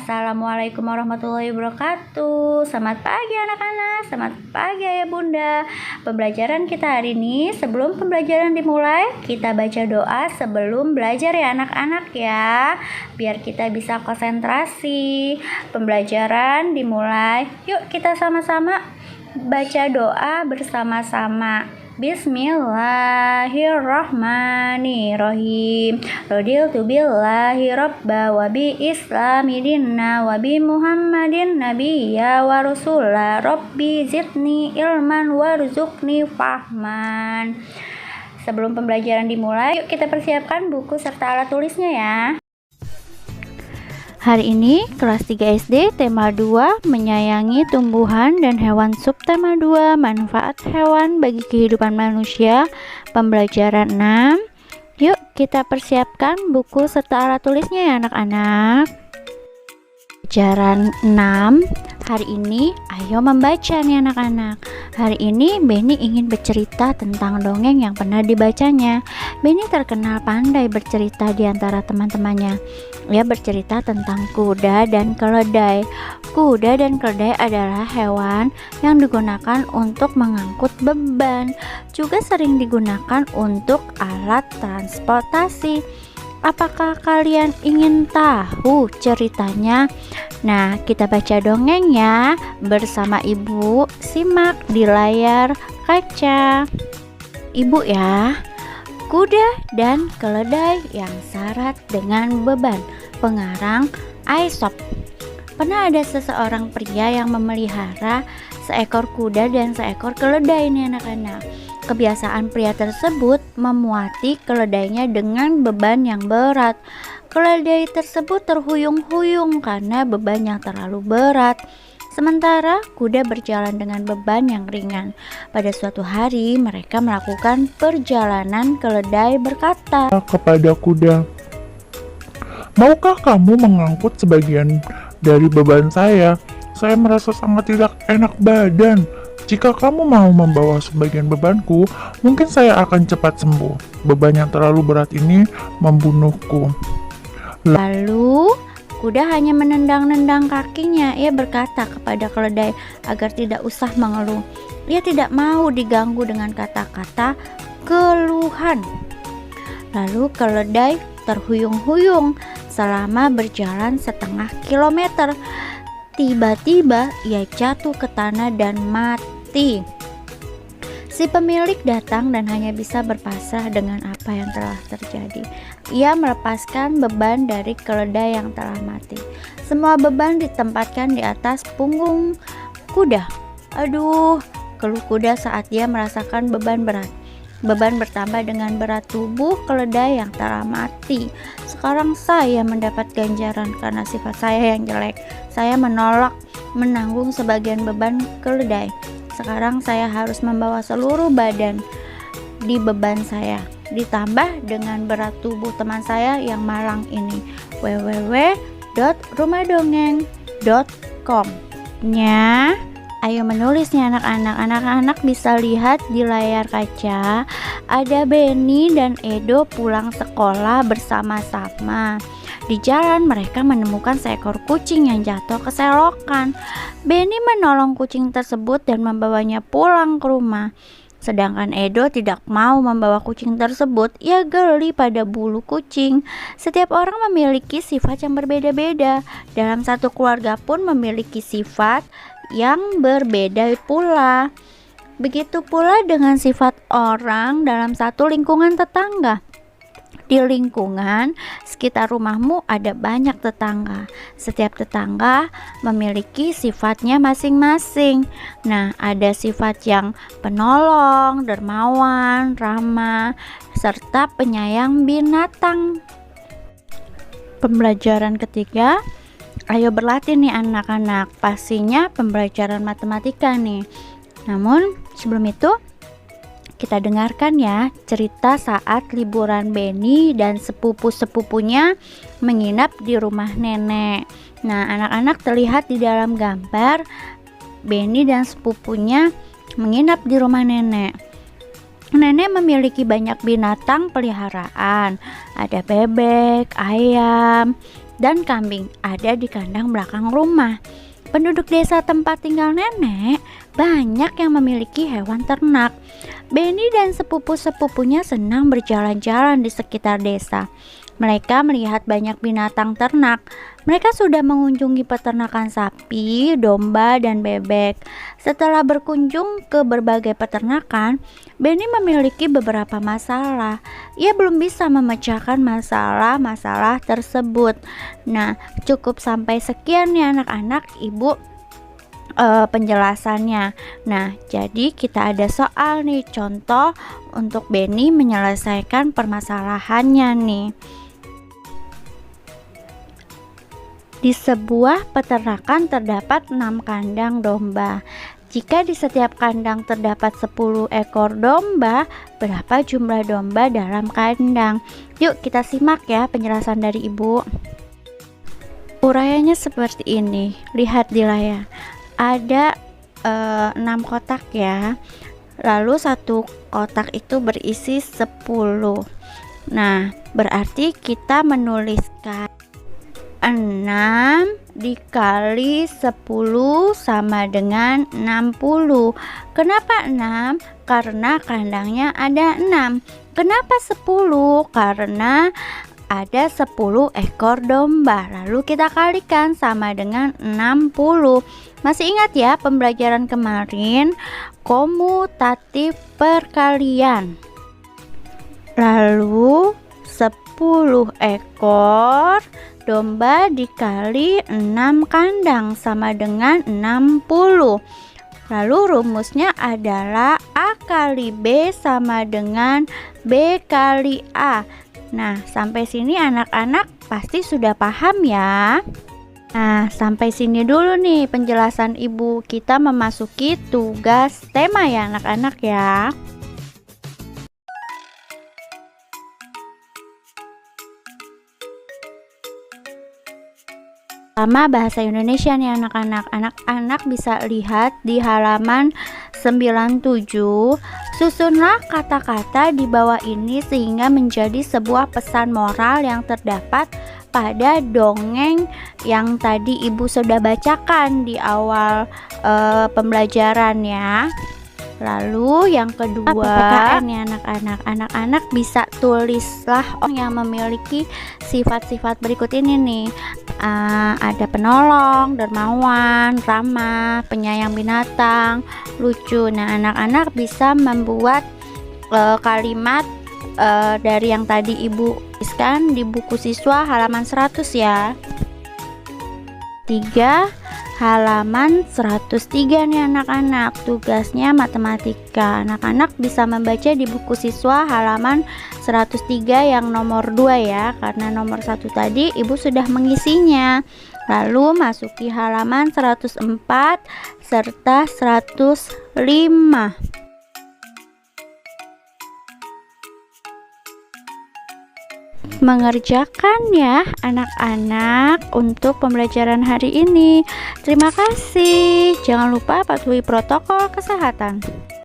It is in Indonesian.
Assalamualaikum warahmatullahi wabarakatuh. Selamat pagi anak-anak, selamat pagi ayah bunda. Pembelajaran kita hari ini, sebelum pembelajaran dimulai, kita baca doa sebelum belajar ya anak-anak ya, biar kita bisa konsentrasi. Pembelajaran dimulai, yuk kita sama-sama baca doa bersama-sama. Bismillahirrahmanirrahim. Raditu billahi rabba wa bi islami dinna wa bi muhammadin nabiyya wa rasula. Rabbi zidni ilman warzuqni fahman. Sebelum pembelajaran dimulai, yuk kita persiapkan buku serta alat tulisnya ya. Hari ini kelas 3 SD tema 2 menyayangi tumbuhan dan hewan, subtema 2 manfaat hewan bagi kehidupan manusia, pembelajaran 6. Yuk kita persiapkan buku serta alat tulisnya ya anak-anak. Pelajaran 6. Hari ini ayo membaca nih anak-anak. Hari ini Beni ingin bercerita tentang dongeng yang pernah dibacanya. Beni terkenal pandai bercerita di antara teman-temannya. Ia bercerita tentang kuda dan keledai. Kuda dan keledai adalah hewan yang digunakan untuk mengangkut beban, juga sering digunakan untuk alat transportasi. Apakah kalian ingin tahu ceritanya? Nah, kita baca dongeng ya bersama ibu. Simak di layar kaca. Ibu ya. Kuda dan keledai yang syarat dengan beban. Pengarang Aesop. Pernah ada seseorang pria yang memelihara seekor kuda dan seekor keledai nih anak-anak. Kebiasaan pria tersebut memuati keledainya dengan beban yang berat. Keledai tersebut terhuyung-huyung karena beban yang terlalu berat. Sementara kuda berjalan dengan beban yang ringan. Pada suatu hari mereka melakukan perjalanan. Keledai berkata kepada kuda, "Maukah kamu mengangkut sebagian dari beban saya? Saya merasa sangat tidak enak badan. Jika kamu mau membawa sebagian bebanku, mungkin saya akan cepat sembuh. Beban yang terlalu berat ini membunuhku." Lalu kuda hanya menendang-nendang kakinya. Ia berkata kepada keledai agar tidak usah mengeluh. Ia tidak mau diganggu dengan kata-kata keluhan. Lalu keledai terhuyung-huyung selama berjalan setengah kilometer. Tiba-tiba ia jatuh ke tanah dan mati. Si pemilik datang dan hanya bisa berpasrah dengan apa yang telah terjadi. Ia melepaskan beban dari keledai yang telah mati. Semua beban ditempatkan di atas punggung kuda. Aduh, keluh kuda saat ia merasakan beban berat. Beban bertambah dengan berat tubuh keledai yang telah mati. Sekarang saya mendapat ganjaran karena sifat saya yang jelek. Saya menolak menanggung sebagian beban keledai. Sekarang saya harus membawa seluruh badan di beban saya, ditambah dengan berat tubuh teman saya yang malang ini. www.rumahdongeng.com nya. Ayo menulisnya anak-anak. Anak-anak bisa lihat di layar kaca. Ada Beni dan Edo pulang sekolah bersama-sama. Di jalan mereka menemukan seekor kucing yang jatuh ke selokan. Beni menolong kucing tersebut dan membawanya pulang ke rumah. Sedangkan Edo tidak mau membawa kucing tersebut. Ia geli pada bulu kucing. Setiap orang memiliki sifat yang berbeda-beda. Dalam satu keluarga pun memiliki sifat yang berbeda pula. Begitu pula dengan sifat orang dalam satu lingkungan tetangga. Di lingkungan sekitar rumahmu ada banyak tetangga. Setiap tetangga memiliki sifatnya masing-masing. Nah, ada sifat yang penolong, dermawan, ramah, serta penyayang binatang. Pembelajaran ketiga, ayo berlatih nih anak-anak. Pastinya pembelajaran matematika nih. Namun sebelum itu kita dengarkan ya cerita saat liburan Beni dan sepupu-sepupunya menginap di rumah nenek. Nah, anak-anak terlihat di dalam gambar Beni dan sepupunya menginap di rumah nenek. Nenek memiliki banyak binatang peliharaan. Ada bebek, ayam, dan kambing ada di kandang belakang rumah. Penduduk desa tempat tinggal nenek banyak yang memiliki hewan ternak. Benny dan sepupu-sepupunya senang berjalan-jalan di sekitar desa. Mereka melihat banyak binatang ternak. Mereka sudah mengunjungi peternakan sapi, domba, dan bebek. Setelah berkunjung ke berbagai peternakan, Benny memiliki beberapa masalah. Ia belum bisa memecahkan masalah-masalah tersebut. Nah, cukup sampai sekian ya anak-anak, Ibu penjelasannya. Nah, jadi kita ada soal nih, contoh untuk Benny menyelesaikan permasalahannya nih. Di sebuah peternakan terdapat 6 kandang domba. Jika di setiap kandang terdapat 10 ekor domba, berapa jumlah domba dalam kandang? Yuk kita simak ya penjelasan dari Ibu. Uraiannya seperti ini. Lihat di layar. Ada 6 kotak ya. Lalu satu kotak itu berisi 10. Nah, berarti kita menuliskan 6 dikali 10 sama dengan 60. Kenapa 6? Karena kandangnya ada 6. Kenapa 10? Karena ada 10 ekor domba. Lalu kita kalikan sama dengan 60. Masih ingat ya pembelajaran kemarin, komutatif perkalian. Lalu 10 ekor domba dikali 6 kandang sama dengan 60. Lalu rumusnya adalah A kali B sama dengan B kali A. Nah, sampai sini anak-anak pasti sudah paham ya. Nah, sampai sini dulu nih penjelasan Ibu. Kita memasuki tugas tema ya anak-anak ya. Pertama bahasa Indonesia nih anak-anak. Anak-anak bisa lihat di halaman 97. Susunlah kata-kata di bawah ini sehingga menjadi sebuah pesan moral yang terdapat pada dongeng yang tadi Ibu sudah bacakan di awal pembelajaran ya. Lalu yang kedua, PPKN ya anak-anak. Anak-anak bisa tulislah orang yang memiliki sifat-sifat berikut ini nih. Ada penolong, dermawan, ramah, penyayang binatang, lucu. Nah, anak-anak bisa membuat kalimat dari yang tadi Ibu tuliskan di buku siswa halaman 100 ya. 3 halaman 103 nih anak-anak. Tugasnya matematika. Anak-anak bisa membaca di buku siswa halaman 103 yang nomor 2 ya, karena nomor 1 tadi Ibu sudah mengisinya. Lalu masuki halaman 104 serta 105. Mengerjakan ya anak-anak untuk pembelajaran hari ini. Terima kasih. Jangan lupa patuhi protokol kesehatan.